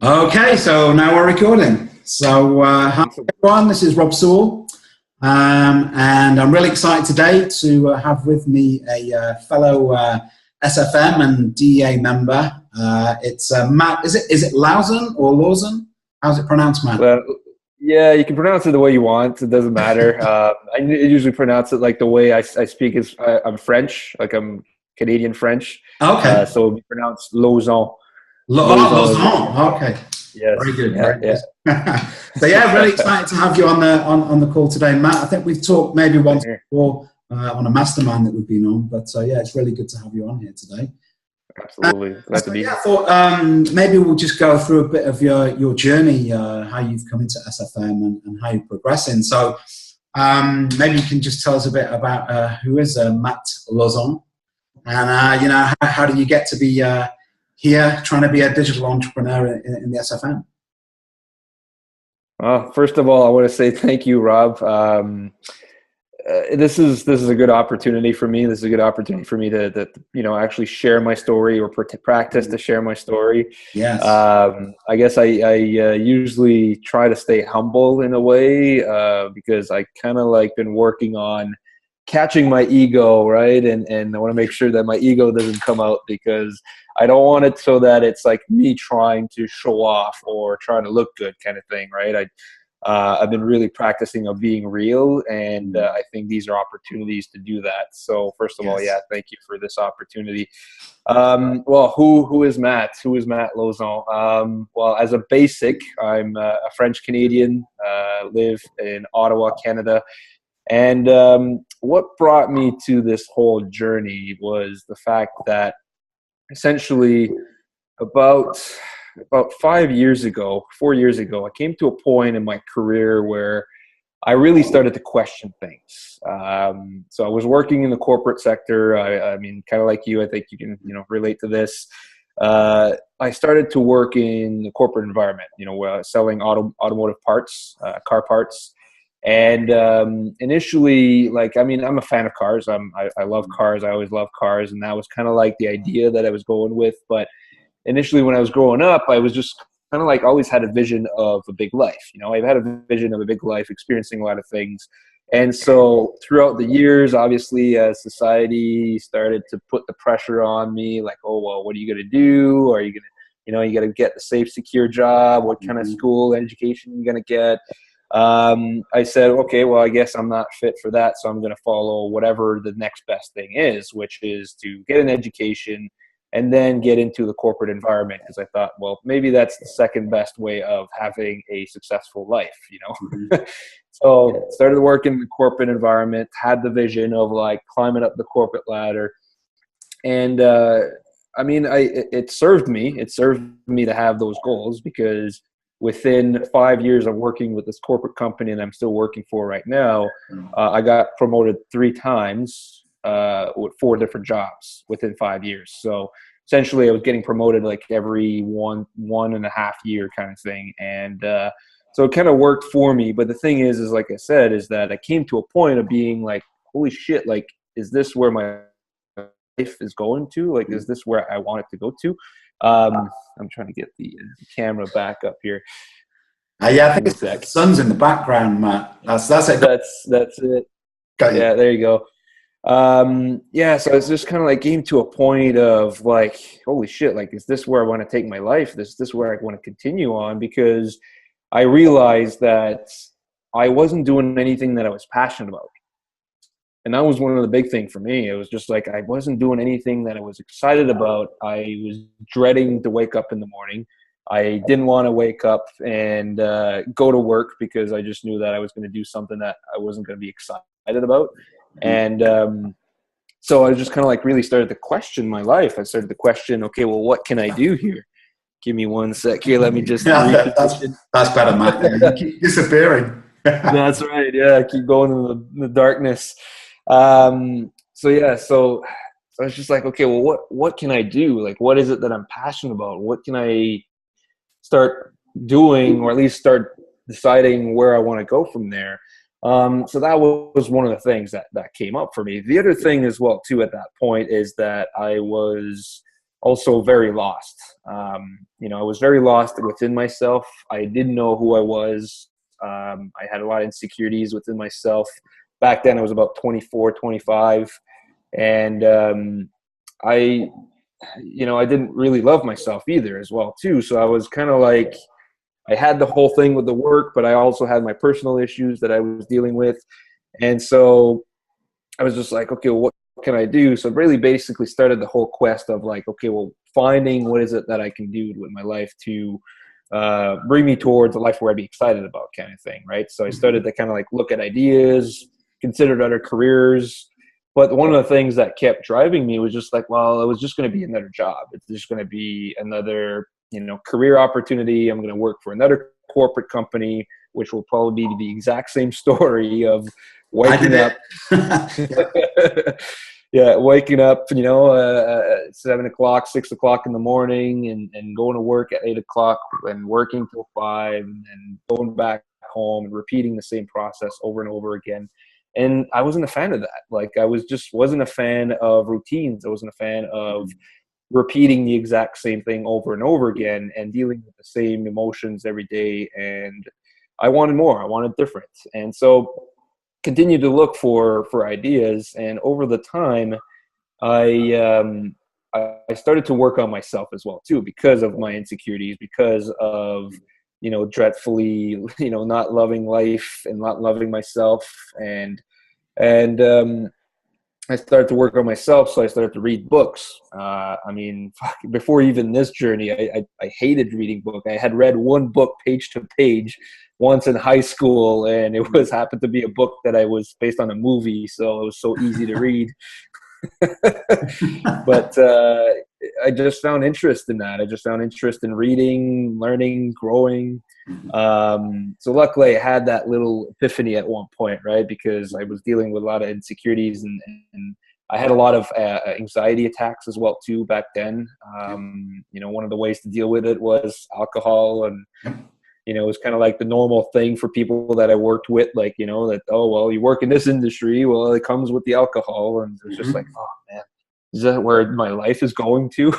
Okay, so now we're recording. Hi everyone, this is Rob Sewell, and I'm really excited today to have with me a fellow SFM and DEA member. It's Matt. Is it Lawson or Lawson? How's it pronounced, Matt? Well, yeah, you can pronounce it the way you want. It doesn't matter. I usually pronounce it like the way I speak is I'm French, like I'm Canadian French. Okay. So we pronounce Lausanne. Lawson. Okay. Yes. Very good. Yeah, Very good. So yeah, really excited to have you on the call today, Matt. I think we've talked maybe once before on a mastermind that we've been on, but yeah, it's really good to have you on here today. Absolutely. Glad to be here. I thought maybe we'll just go through a bit of your journey, how you've come into SFM and how you're progressing. So maybe you can just tell us a bit about who is Matt Lawson, and how did you get to be here trying to be a digital entrepreneur in the SFM? First of all, I want to say thank you, Rob. This is a good opportunity for me. This is a good opportunity for me to actually share my story or practice to share my story. Yes. I guess I usually try to stay humble in a way because I kind of like been working on catching my ego, right? And I want to make sure that my ego doesn't come out because I don't want it so that it's like me trying to show off or trying to look good kind of thing, right? I've been really practicing of being real, and I think these are opportunities to do that. So first of all, yeah, thank you for this opportunity. Well, who is Matt? Who is Matt Lawson? Well, as a basic, I'm a French Canadian, live in Ottawa, Canada. And what brought me to this whole journey was the fact that essentially about 4 years ago, I came to a point in my career where I really started to question things. So I was working in the corporate sector. I mean, kind of like you, I think you can, relate to this. I started to work in the corporate environment, selling automotive parts, car parts. And initially, I'm a fan of cars. I love cars. I always love cars. And that was kind of like the idea that I was going with. But initially, when I was growing up, I was just kind of like always had a vision of a big life. I've had a vision of a big life, experiencing a lot of things. And so throughout the years, obviously, as society started to put the pressure on me, like, oh, well, what are you going to do? Are you going to, you got to get the safe, secure job. What kind of school education are you going to get? I said, okay, well, I guess I'm not fit for that. So I'm going to follow whatever the next best thing is, which is to get an education and then get into the corporate environment. Because I thought, well, maybe that's the second best way of having a successful life, So started working in the corporate environment, had the vision of like climbing up the corporate ladder. And, it served me. It served me to have those goals because within 5 years of working with this corporate company and I'm still working for right now, I got promoted 3 times with 4 different jobs within 5 years. So essentially I was getting promoted like every one and a half year kind of thing. And so it kind of worked for me. But the thing is like I said, is that I came to a point of being like, holy shit, like, is this where my life is going to? Like, is this where I want it to go to? I'm trying to get the camera back up here. Yeah, I think it's the sun's in the background, Matt. That's it. That's it. Yeah, there you go. So it's just kind of like came to a point of like, holy shit, like, is this where I want to take my life? Is this where I want to continue on? Because I realized that I wasn't doing anything that I was passionate about. And that was one of the big things for me. It was just like I wasn't doing anything that I was excited about. I was dreading to wake up in the morning. I didn't want to wake up and go to work because I just knew that I was going to do something that I wasn't going to be excited about. And so I just kind of like really started to question my life. I started to question, okay, well, what can I do here? Give me one sec here. Let me just. That's better, Matt. You keep disappearing. That's right. Yeah, I keep going in the darkness. So I was just like, okay, well, what can I do? Like, what is it that I'm passionate about? What can I start doing, or at least start deciding where I want to go from there? So that was one of the things that came up for me. The other thing as well, too, at that point is that I was also very lost. I was very lost within myself. I didn't know who I was. I had a lot of insecurities within myself. Back then I was about 24, 25. And I didn't really love myself either as well too. So I was kind of like, I had the whole thing with the work, but I also had my personal issues that I was dealing with. And so I was just like, okay, well, what can I do? So it really basically started the whole quest of like, okay, well, finding what is it that I can do with my life to bring me towards a life where I'd be excited about, kind of thing, right? So I started to kind of like look at ideas, considered other careers. But one of the things that kept driving me was just like, well, it was just going to be another job. It's just going to be another, career opportunity. I'm going to work for another corporate company, which will probably be the exact same story of waking up. Yeah, waking up, 7 o'clock, 6 o'clock in the morning and going to work at 8 o'clock and working till 5 and then going back home and repeating the same process over and over again. And I wasn't a fan of that. Like, wasn't a fan of routines. I wasn't a fan of repeating the exact same thing over and over again and dealing with the same emotions every day. And I wanted more. I wanted different. And so continued to look for ideas. And over the time, I started to work on myself as well too, because of my insecurities, because of dreadfully not loving life and not loving myself, and I started to work on myself. So I started to read books. Before even this journey, I hated reading books. I had read one book page to page once in high school, and it happened to be a book that I was based on a movie, so it was so easy to read. But I just found interest in that. I just found interest in reading, learning, growing. So luckily I had that little epiphany at one point, right? Because I was dealing with a lot of insecurities and I had a lot of anxiety attacks as well too back then. One of the ways to deal with it was alcohol, and it was kind of like the normal thing for people that I worked with, like, that, oh, well, you work in this industry, well, it comes with the alcohol. And it's just like, oh man, is that where my life is going to?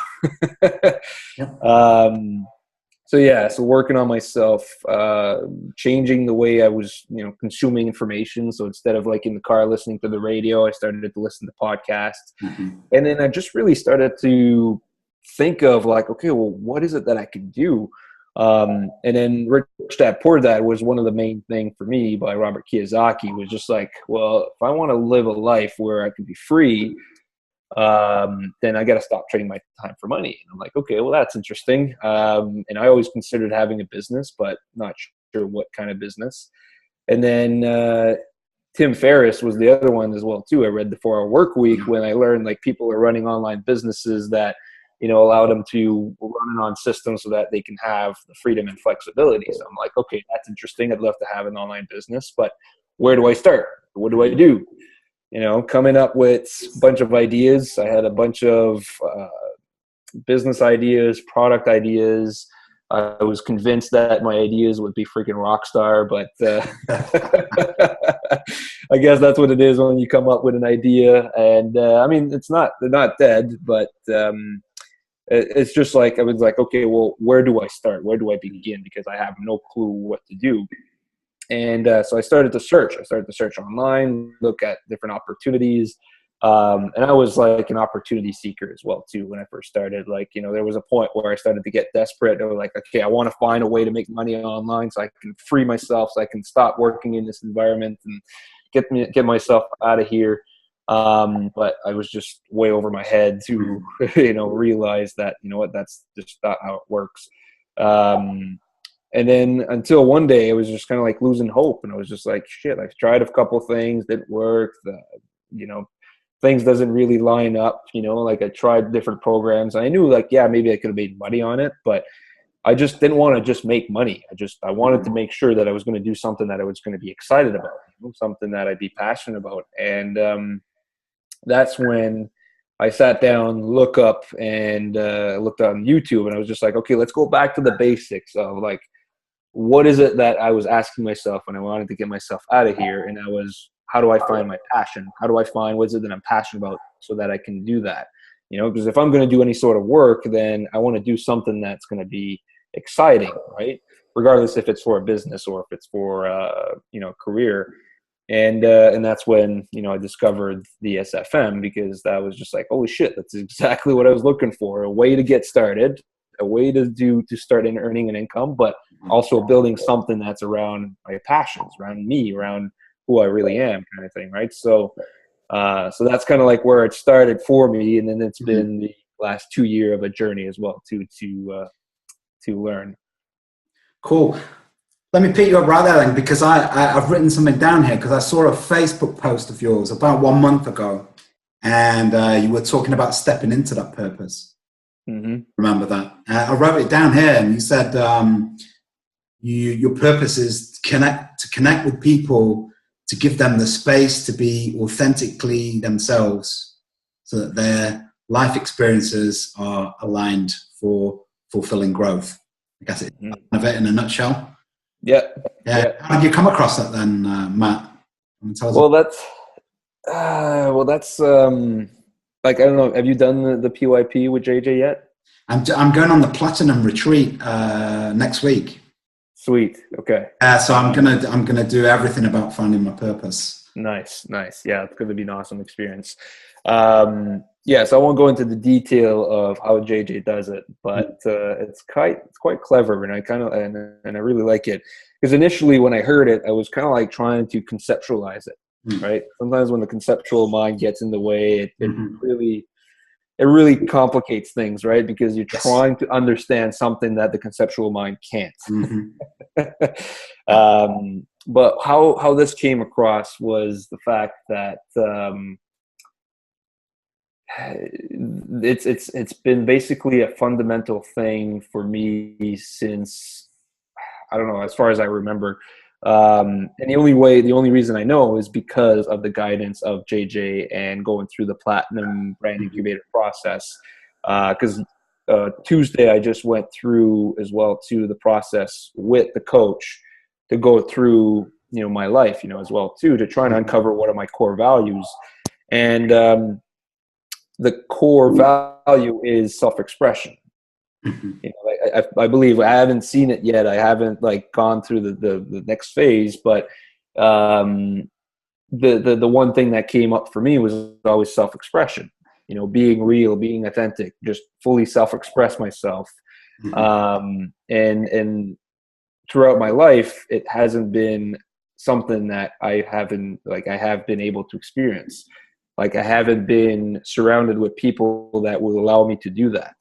So working on myself, changing the way I was, consuming information. So instead of like in the car listening to the radio, I started to listen to podcasts. And then I just really started to think of like, okay, well, what is it that I can do? And then Rich Dad Poor Dad was one of the main thing for me by Robert Kiyosaki. Was just like, well, if I want to live a life where I can be free, then I got to stop trading my time for money. And I'm like, okay, well, that's interesting. And I always considered having a business, but not sure what kind of business. And then Tim Ferriss was the other one as well too. I read the 4 Hour Work Week when I learned like people are running online businesses that allow them to run it on systems so that they can have the freedom and flexibility. So I'm like, okay, that's interesting. I'd love to have an online business, but where do I start? What do I do? Coming up with a bunch of ideas. I had a bunch of business ideas, product ideas. I was convinced that my ideas would be freaking rock star, but I guess that's what it is when you come up with an idea. And they're not dead, but it's just like, I was like, okay, well, where do I start? Where do I begin? Because I have no clue what to do. And so I started to search. I started to search online, look at different opportunities. And I was like an opportunity seeker as well too when I first started. Like, there was a point where I started to get desperate. I was like, okay, I want to find a way to make money online so I can free myself, so I can stop working in this environment and get myself out of here. But I was just way over my head to, realize that, that's just not how it works. And then until one day, I was just kind of like losing hope. And I was just like, shit, I've tried a couple of things, didn't work. Things doesn't really line up, like I tried different programs. And I knew like, yeah, maybe I could have made money on it, but I just didn't want to just make money. I wanted to make sure that I was going to do something that I was going to be excited about, something that I'd be passionate about. And that's when I sat down, looked up and looked on YouTube, and I was just like, okay, let's go back to the basics of like, what is it that I was asking myself when I wanted to get myself out of here? And that was, how do I find my passion? How do I find what is it that I'm passionate about so that I can do that? because if I'm going to do any sort of work, then I want to do something that's going to be exciting, right? Regardless if it's for a business or if it's for, career. And that's when, I discovered the SFM, because that was just like, holy shit, that's exactly what I was looking for. A way to get started, a way to start earning an income, but also building something that's around my passions, around me, around who I really am, kind of thing. Right. So that's kind of like where it started for me. And then it's been the last 2 year of a journey as well to learn. Cool. Let me pick you up right there then, because I've written something down here because I saw a Facebook post of yours about 1 month ago, and you were talking about stepping into that purpose. Remember that? I wrote it down here, and you said your purpose is to connect with people, to give them the space to be authentically themselves, so that their life experiences are aligned for fulfilling growth. I guess it's kind of it in a nutshell. Yeah. How did you come across that then, Matt? That's like, I don't know. Have you done the PYP with JJ yet? I'm going on the Platinum retreat next week. Sweet. Okay. So I'm gonna do everything about finding my purpose. Nice. Yeah, it's going to be an awesome experience. So I won't go into the detail of how JJ does it, but it's quite clever, and I really like it, because initially when I heard it, I was kind of like trying to conceptualize it, right? Sometimes when the conceptual mind gets in the way, it really complicates things, right? Because you're trying to understand something that the conceptual mind can't. But how this came across was the fact that it's been basically a fundamental thing for me since, I don't know, as far as I remember. And the only reason I know is because of the guidance of JJ and going through the Platinum Brand Incubator process. Because Tuesday I just went through as well to the process with the coach to go through, my life, as well too, to try and uncover what are my core values. And the core value is self-expression. I believe, I haven't seen it yet. I haven't gone through the next phase, but the one thing that came up for me was always self-expression. Being real, being authentic, just fully self-express myself. And throughout my life, it hasn't been something that I have been able to experience. I haven't been surrounded with people that will allow me to do that.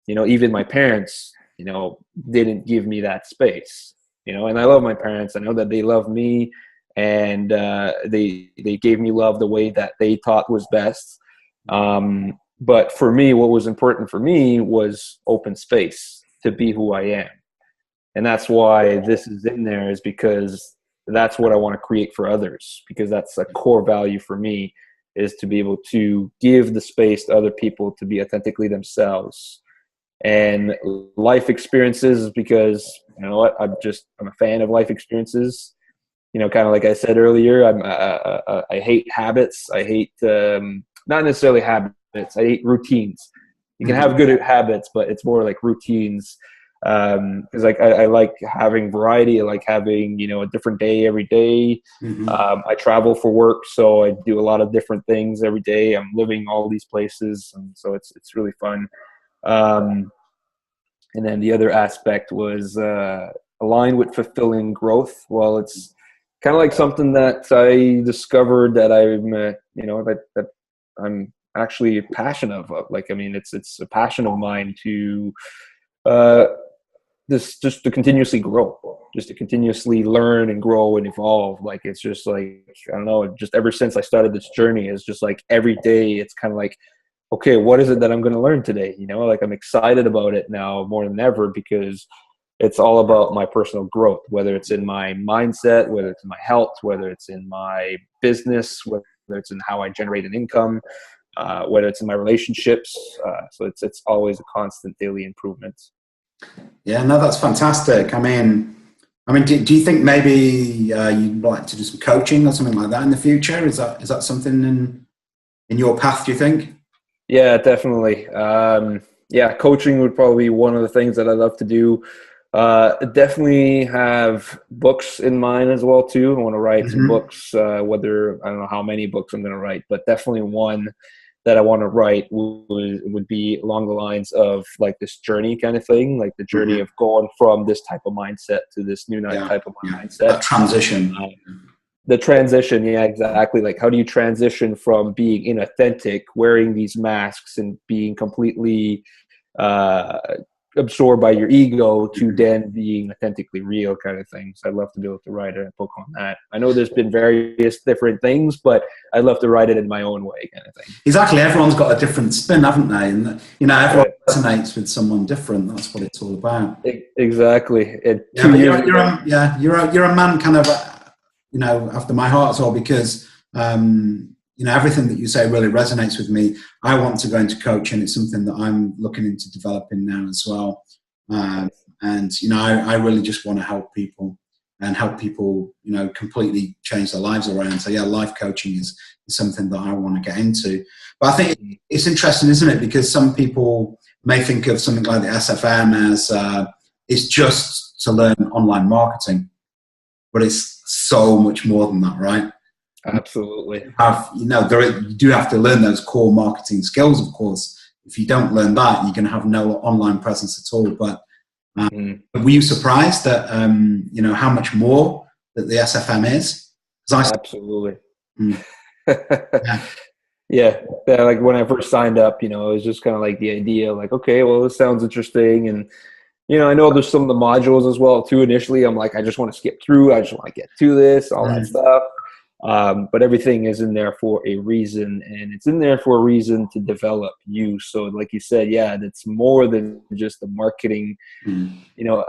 Even my parents, didn't give me that space, and I love my parents. I know that they love me, and they gave me love the way that they thought was best. But for me, what was important for me was open space to be who I am. And that's why this is in there, is because that's what I want to create for others, because that's a core value for me, is to be able to give the space to other people to be authentically themselves. And life experiences, because you know what, I'm a fan of life experiences. Kind of like I said earlier, I hate habits. I hate not necessarily habits. I hate routines. You can have good habits, but it's more like routines. Because I like having variety. I like having a different day every day. I travel for work, so I do a lot of different things every day. I'm living all these places, and so it's really fun. And then the other aspect was aligned with fulfilling growth. Well, it's kind of like something that I discovered that that I'm actually passionate of. It's a passion of mine to just to continuously grow, just to continuously learn and grow and evolve. It's just I don't know, just ever since I started this journey, it's just every day it's kind of like, okay, what is it that I'm going to learn today? I'm excited about it now more than ever, because it's all about my personal growth, whether it's in my mindset, whether it's in my health, whether it's in my business, whether it's in how I generate an income, whether it's in my relationships. So it's always a constant daily improvement. Yeah, no, that's fantastic. I mean, do you think maybe you'd like to do some coaching or something like that in the future? Is that something in your path, do you think? Yeah, definitely. Yeah, coaching would probably be one of the things that I love to do. Definitely have books in mind as well too. I want to write some Hmm. books. Whether I don't know how many books I'm going to write, but definitely one that I want to write would be along the lines of like this journey kind of thing, like the journey Hmm. of going from this type of mindset to this new Yeah, type of yeah. mindset. That transition. Uh, the transition, yeah, exactly. Like, how do you transition from being inauthentic, wearing these masks, and being completely uh, absorbed by your ego to Mhm. then being authentically real, kind of thing. So I'd love to be able to write a book on that. I know there's been various different things, but I'd love to write it in my own way, kind of thing. Exactly. Everyone's got a different spin, haven't they? And everyone Right. resonates with someone different. That's what it's all about. Exactly. And Yeah, two but years you're ago. you're a man kind of after my heart as well because everything that you say really resonates with me. I want to go into coaching. It's something that I'm looking into developing now as well. Um, Nice. and I really just want to help people and help people completely change their lives around. So yeah, life coaching is something that I want to get into. But I think it's interesting, isn't it? Because some people may think of something like the SFM as it's just to learn online marketing, but it's so much more than that, right? Absolutely. You do have to learn those core marketing skills, of course. If you don't learn that, you're going to have no online presence at all. But Mhm. were you surprised that how much more that the SFM is? Because Absolutely. mm, yeah, Yeah, yeah, like when I first signed up, it was just kind of like the idea, like, okay, well, this sounds interesting, and I know there's some of the modules as well too. Initially, I'm like, I just want to skip through. I just want to get to this, all that mm, stuff. But everything is in there for a reason, and it's in there for a reason to develop you. So, like you said, yeah, it's more than just the marketing mm,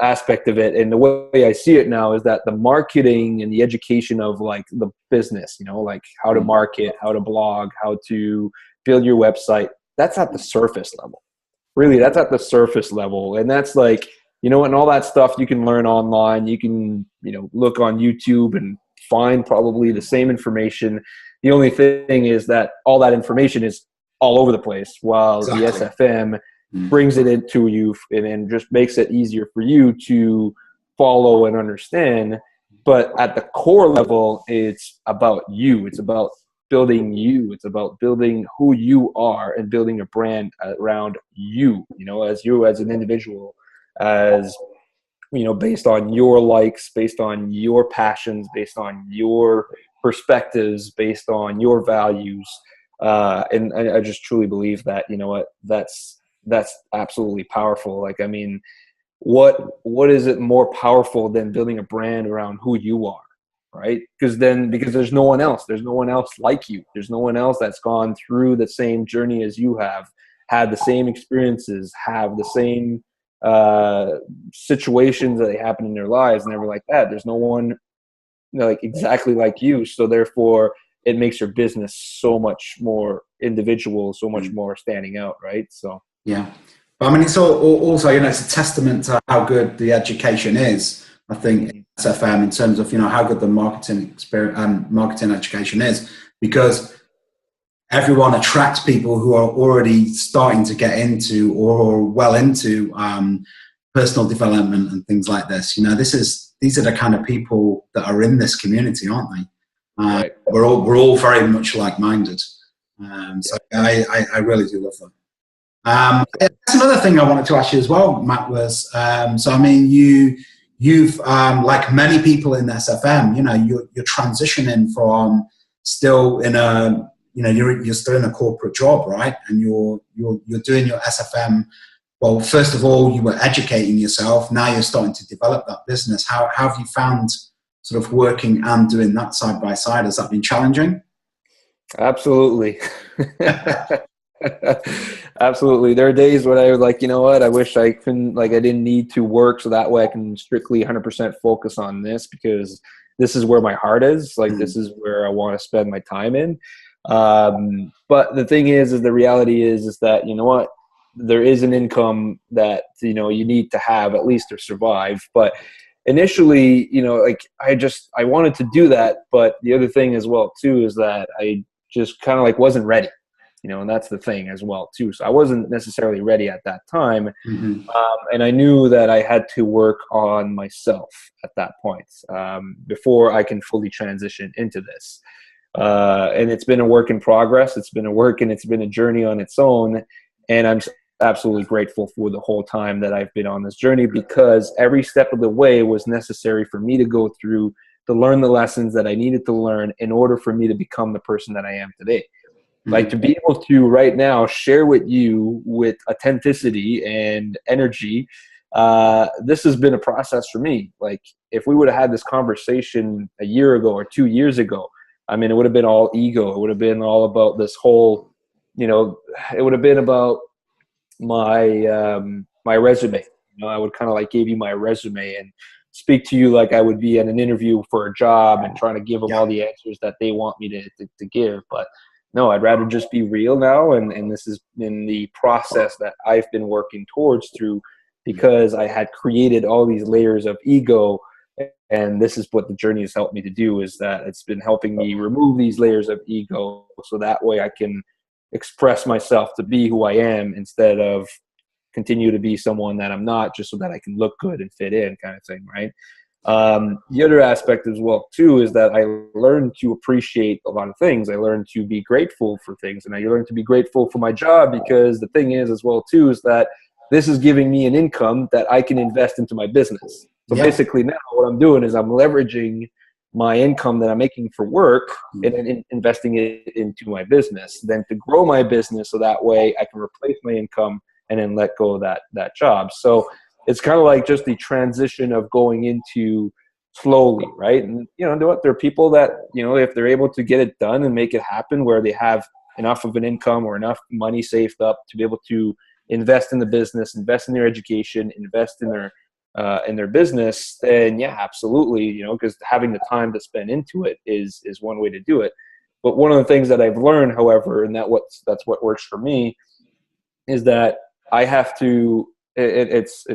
aspect of it. And the way I see it now is that the marketing and the education of like the business, like how to mm, market, how to blog, how to build your website, that's at the surface level. Really, that's at the surface level. And that's like, and all that stuff you can learn online. You can, look on YouTube and find probably the same information. The only thing is that all that information is all over the place, while the exactly. SFM Mm, brings it into you and then just makes it easier for you to follow and understand. But at the core level, it's about you. It's about building you. It's about building who you are and building a brand around you, as you as an individual, as based on your likes, based on your passions, based on your perspectives, based on your values. And I just truly believe that, that's absolutely powerful. Like, I mean, what is it more powerful than building a brand around who you are, right? Because there's no one else. There's no one else like you. There's no one else that's gone through the same journey as you have, had the same experiences, have the same uh, situations that happen in their lives and everything like that. There's no one like exactly like you. So therefore, it makes your business so much more individual, so much mm. more standing out, right? So Yeah, but I mean, it's also it's a testament to how good the education is. I think mhm. SFM in terms of how good the marketing experience and marketing education is, because everyone attracts people who are already starting to get into or well into personal development and things like this. These are the kind of people that are in this community, aren't they? Right. We're all very much like minded. So I really do love that. That's another thing I wanted to ask you as well, Matt. Was so I mean you've like many people in SFM, you're transitioning from still in a you're still in a corporate job, right? And you're doing your SFM. Well, first of all, you were educating yourself. Now you're starting to develop that business. How have you found sort of working and doing that side by side? Has that been challenging? Absolutely. Absolutely. There are days when I was like, you know what, I wish I couldn't, like, I didn't need to work so that way I can strictly 100% focus on this because this is where my heart is. Like, this Mm, is where I want to spend my time in. But the thing is the reality is that, you know what, there is an income that, you need to have at least to survive. But initially, like I wanted to do that. But the other thing as well, too, is that I just kind of like wasn't ready. and that's the thing as well too. So I wasn't necessarily ready at that time. Mm-hmm. And I knew that I had to work on myself at that point, before I can fully transition into this. And it's been a work in progress. It's been a journey on its own. And I'm absolutely grateful for the whole time that I've been on this journey, because every step of the way was necessary for me to go through, to learn the lessons that I needed to learn in order for me to become the person that I am today. Like, to be able to right now share with you with authenticity and energy, this has been a process for me. Like, if we would have had this conversation a year ago or 2 years ago, I mean, it would have been all ego. It would have been all about this whole, it would have been about my my resume. I would kind of like give you my resume and speak to you like I would be in an interview for a job and trying to give them all the answers that they want me to give. But no, I'd rather just be real now. And this has been the process that I've been working towards through, because I had created all these layers of ego. And this is what the journey has helped me to do, is that it's been helping me remove these layers of ego, so that way I can express myself to be who I am, instead of continue to be someone that I'm not, just so that I can look good and fit in, kind of thing, right? The other aspect as well too is that I learned to appreciate a lot of things. I learned to be grateful for things, and I learned to be grateful for my job, because the thing is as well too is that this is giving me an income that I can invest into my business. So basically now what I'm doing is I'm leveraging my income that I'm making for work and investing it into my business, then to grow my business, so that way I can replace my income and then let go of that job. So it's kind of like just the transition of going into slowly, right? And there are people that, if they're able to get it done and make it happen, where they have enough of an income or enough money saved up to be able to invest in the business, invest in their education, invest in their business, then yeah, absolutely, because having the time to spend into it is one way to do it. But one of the things that I've learned, however, and that's what works for me, is that I have to. It's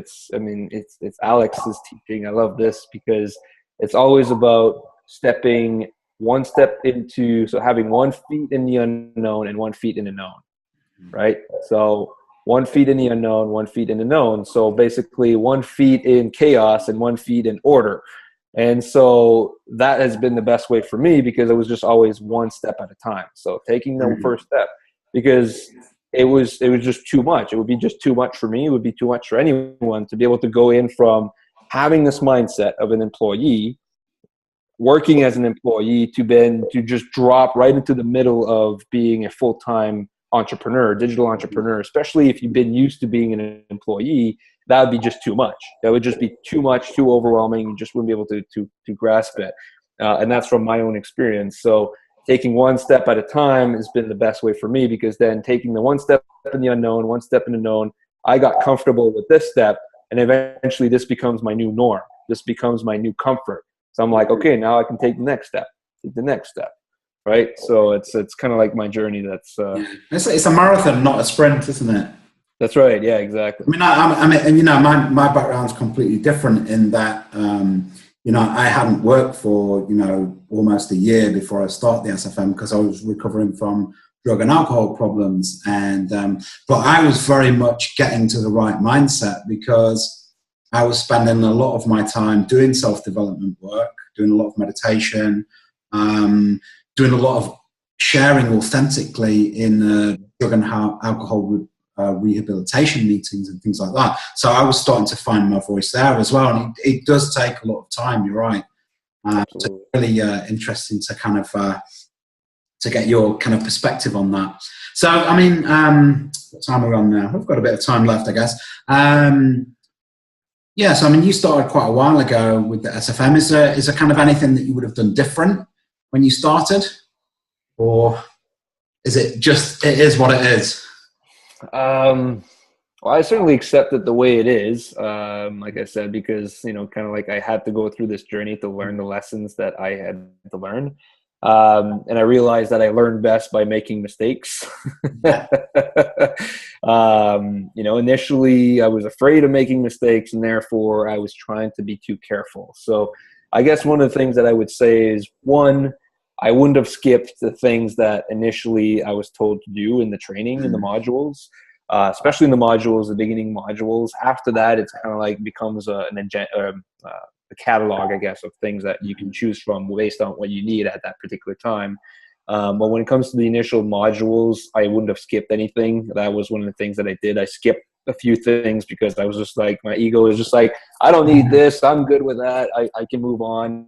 Alex's teaching. I love this, because it's always about stepping one step into, so having 1 foot in the unknown and 1 foot in the known, right? So 1 foot in the unknown, 1 foot in the known. So basically 1 foot in chaos and 1 foot in order. And so that has been the best way for me, because it was just always one step at a time. So taking the first step, because it was just too much. It would be just too much for me. It would be too much for anyone to be able to go in from having this mindset of an employee, working as an employee, to just drop right into the middle of being a full-time entrepreneur, digital entrepreneur, especially if you've been used to being an employee. That would be just too much. That would just be too much, too overwhelming. You just wouldn't be able to grasp it. And that's from my own experience. So taking one step at a time has been the best way for me, because then taking the one step in the unknown, one step in the known, I got comfortable with this step, and eventually this becomes my new norm. This becomes my new comfort. So I'm like, okay, now I can take the next step, right? So it's kind of like my journey. It's a marathon, not a sprint, isn't it? That's right. Yeah, exactly. I mean, my background's completely different in that. I hadn't worked for, almost a year before I started the SFM, because I was recovering from drug and alcohol problems. And, but I was very much getting to the right mindset, because I was spending a lot of my time doing self-development work, doing a lot of meditation, doing a lot of sharing authentically in drug and alcohol rehabilitation meetings and things like that. So I was starting to find my voice there as well. And it does take a lot of time, you're right. It's really interesting to kind of to get your kind of perspective on that. So, I mean, what time are we on now? We've got a bit of time left, I guess. So I mean, you started quite a while ago with the SFM. Is there kind of anything that you would have done different when you started? Or is it just, it is what it is? Well, I certainly accept it the way it is, like I said, because, kind of like I had to go through this journey to learn the lessons that I had to learn. And I realized that I learned best by making mistakes. Initially I was afraid of making mistakes, and therefore I was trying to be too careful. So I guess one of the things that I would say is, one, I wouldn't have skipped the things that initially I was told to do in the training in the modules, especially in the modules, the beginning modules. After that, it's kind of like becomes a catalog, I guess, of things that you can choose from based on what you need at that particular time. But when it comes to the initial modules, I wouldn't have skipped anything. That was one of the things that I did. I skipped a few things because I was just like, my ego is just like, I don't need this. I'm good with that. I can move on.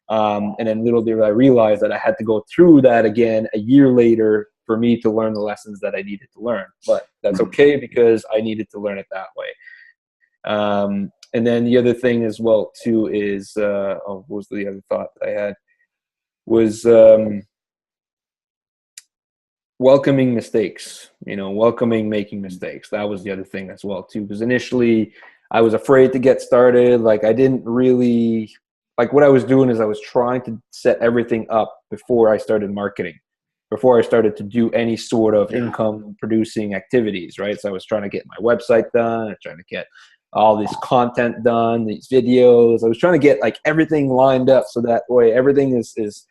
And then little did I realize that I had to go through that again a year later for me to learn the lessons that I needed to learn. But that's okay because I needed to learn it that way. And then the other thing as well too is, what was the other thought that I had was, welcoming mistakes, welcoming making mistakes. That was the other thing as well too, because initially I was afraid to get started. Like I didn't really, like what I was doing is I was trying to set everything up before I started marketing, before I started to do any sort of income producing activities, right? So I was trying to get my website done, trying to get all this content done, these videos. I was trying to get like everything lined up so that way everything is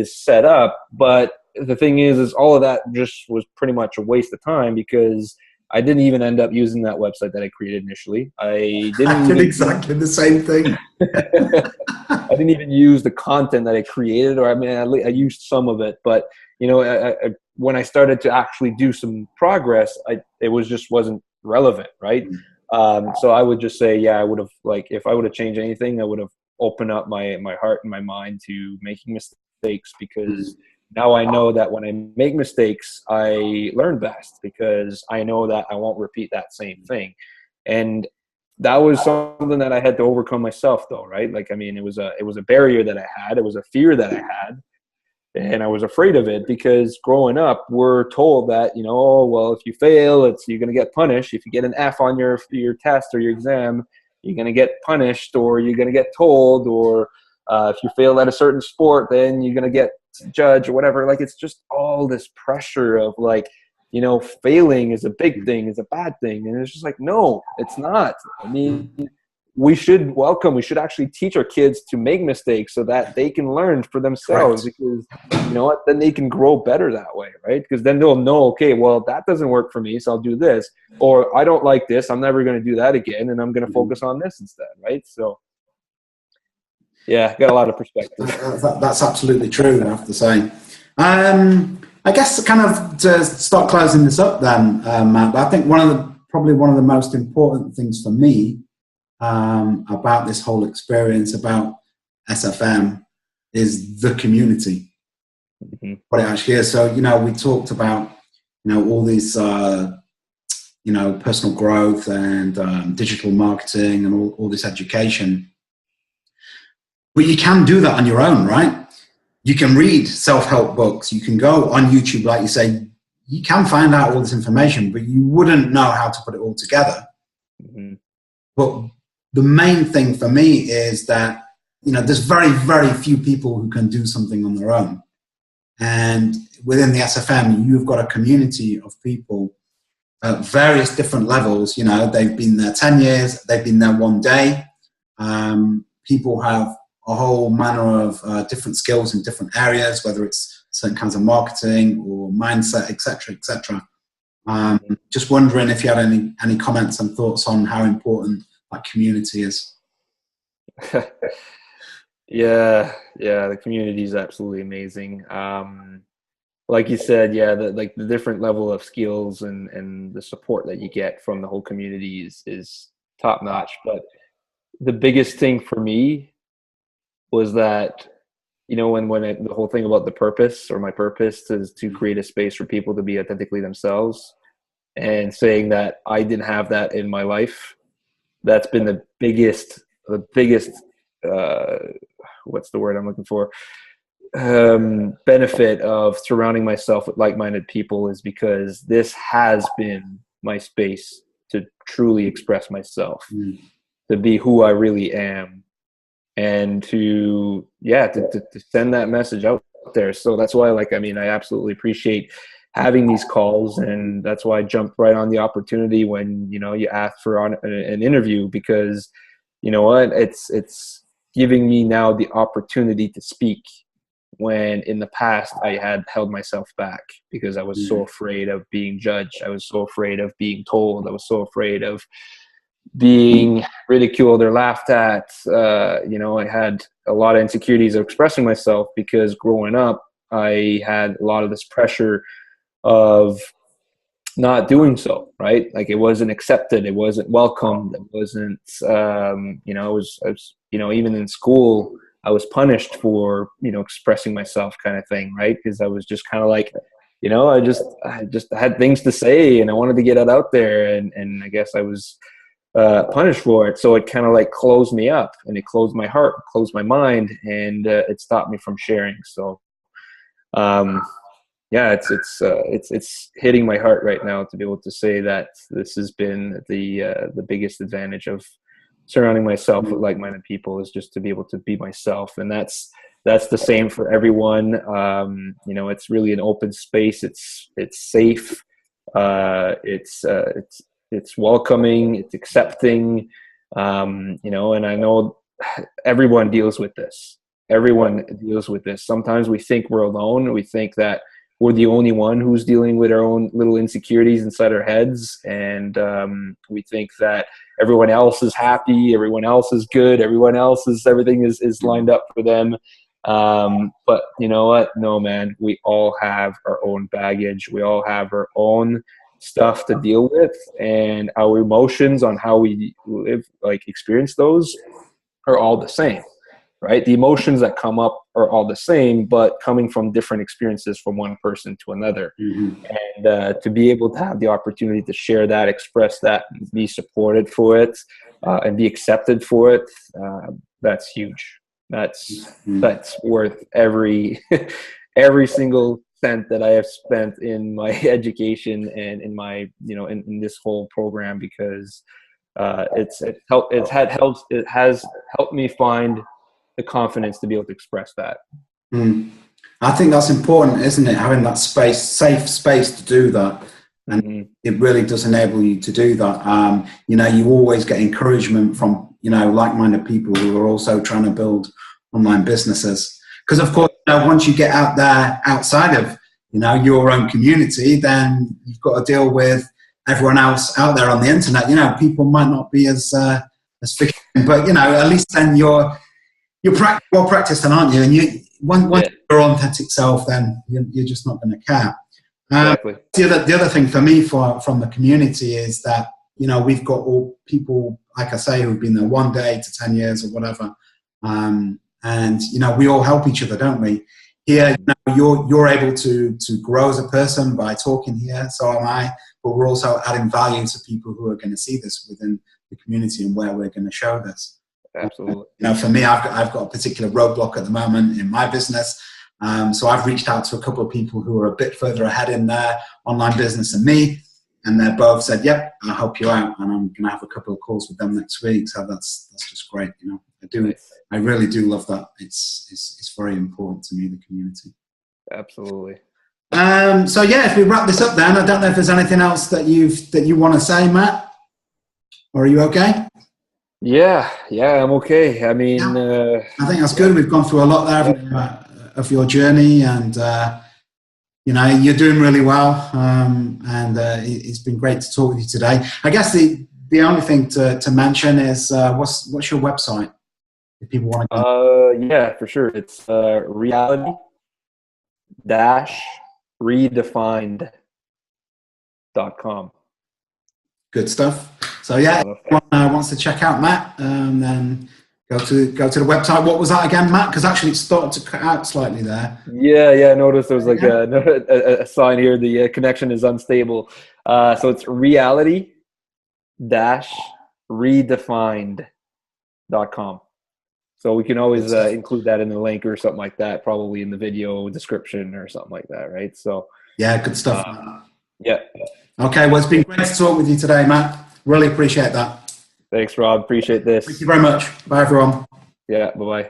set up. But the thing is all of that just was pretty much a waste of time because I didn't even end up using that website that I created initially. I did exactly the same thing. I didn't even use the content that I created, or I used some of it, but when I started to actually do some progress, it wasn't relevant, right? So I would just say, I would have, like, if I would have changed anything, I would have opened up my heart and my mind to making mistakes, because now I know that when I make mistakes, I learn best because I know that I won't repeat that same thing. And that was something that I had to overcome myself though, right? Like, it was a barrier that I had. It was a fear that I had. And I was afraid of it because growing up, we're told that, oh, well, if you fail, you're going to get punished. If you get an F on your test or your exam, you're going to get punished, or you're going to get told, or if you fail at a certain sport, then you're going to get judged or whatever. Like, it's just all this pressure of like, failing is a big thing, is a bad thing. And it's just like, no, it's not. We should actually teach our kids to make mistakes so that they can learn for themselves. Correct. Because you know what, then they can grow better that way, right? Because then they'll know, okay, well, that doesn't work for me, so I'll do this. Or I don't like this, I'm never going to do that again, and I'm going to focus on this instead, right? So yeah, got a lot of perspective. That's absolutely true, I have to say. I guess kind of to start closing this up then, Matt, I think probably one of the most important things for me about this whole experience, about SFM, is the community. Mm-hmm. What it actually is. So, we talked about, all these, personal growth and digital marketing and all this education. But you can do that on your own, right? You can read self-help books. You can go on YouTube, like you say. You can find out all this information, but you wouldn't know how to put it all together. Mm-hmm. But the main thing for me is that, there's very, very few people who can do something on their own. And within the SFM, you've got a community of people at various different levels. They've been there 10 years, they've been there one day. People have a whole manner of different skills in different areas, whether it's certain kinds of marketing or mindset, et cetera, et cetera. Just wondering if you had any comments and thoughts on how important that community is. Yeah, the community is absolutely amazing. Like you said, the different level of skills and the support that you get from the whole community is top notch. But the biggest thing for me was that, the whole thing about the purpose, or my purpose, is to create a space for people to be authentically themselves, and saying that I didn't have that in my life. That's been the biggest what's the word I'm looking for? Benefit of surrounding myself with like-minded people, is because this has been my space to truly express myself, to be who I really am, and to send that message out there. So that's why, I absolutely appreciate having these calls, and that's why I jumped right on the opportunity when you asked for an interview, because you know what, it's giving me now the opportunity to speak when in the past I had held myself back because I was so afraid of being judged. I was so afraid of being told. I was so afraid of being ridiculed or laughed at. I had a lot of insecurities of expressing myself because growing up, I had a lot of this pressure of not doing so, right? Like it wasn't accepted, it wasn't welcomed, it wasn't, I was, even in school, I was punished for, expressing myself kind of thing, right? Because I was just kind of like, I just had things to say and I wanted to get it out there, and I guess I was punished for it. So it kind of like closed me up, and it closed my heart, closed my mind, and it stopped me from sharing. So, yeah, it's hitting my heart right now to be able to say that this has been the biggest advantage of surrounding myself with like-minded people, is just to be able to be myself. And that's the same for everyone. It's really an open space. It's safe. It's welcoming. It's accepting. And I know everyone deals with this. Everyone deals with this. Sometimes we think we're alone. We think that we're the only one who's dealing with our own little insecurities inside our heads. And we think that everyone else is happy, everyone else is good, everything is lined up for them. But you know what? No, man, we all have our own baggage. We all have our own stuff to deal with, and our emotions on how we live, experience those, are all the same. Right? The emotions that come up are all the same, but coming from different experiences from one person to another. Mm-hmm. And to be able to have the opportunity to share that, express that, be supported for it, and be accepted for it, that's huge. That's worth every single cent that I have spent in my education and in my, in this whole program, because it has helped me find the confidence to be able to express that. I think that's important, isn't it? Having that safe space to do that. And it really does enable you to do that. You always get encouragement from, like-minded people who are also trying to build online businesses. Because of course, once you get out there outside of, your own community, then you've got to deal with everyone else out there on the internet. People might not be as forgiving, but, at least then you're well practiced, aren't you? And once you're your authentic self, then you're just not going to care. Exactly. The other thing for me from the community is that we've got all people, like I say, who've been there 1 day to 10 years or whatever, and we all help each other, don't we? Here, you're able to grow as a person by talking here. So am I. But we're also adding value to people who are going to see this within the community and where we're going to show this. Absolutely. For me, I've got a particular roadblock at the moment in my business. So I've reached out to a couple of people who are a bit further ahead in their online business than me. And they're both said, yep, I'll help you out. And I'm going to have a couple of calls with them next week. So that's just great. I really do love that. It's very important to me, the community. Absolutely. So if we wrap this up then, I don't know if there's anything else that you want to say, Matt, or are you okay? Yeah, I'm okay. I mean, I think that's good. We've gone through a lot there of your journey, and you're doing really well. And it's been great to talk with you today. I guess the only thing to mention is what's your website if people want to. Yeah, for sure. It's reality-redefined.com. Good stuff. So if anyone wants to check out Matt, then go to the website. What was that again, Matt? Because actually it started to cut out slightly there. Yeah. I noticed there was like a sign here. The connection is unstable. So it's reality-redefined.com. So we can always include that in the link or something like that, probably in the video description or something like that, right? So yeah, good stuff. Yeah. Okay, well, it's been great to talk with you today, Matt. Really appreciate that. Thanks, Rob. Appreciate this. Thank you very much. Bye, everyone. Yeah, bye-bye.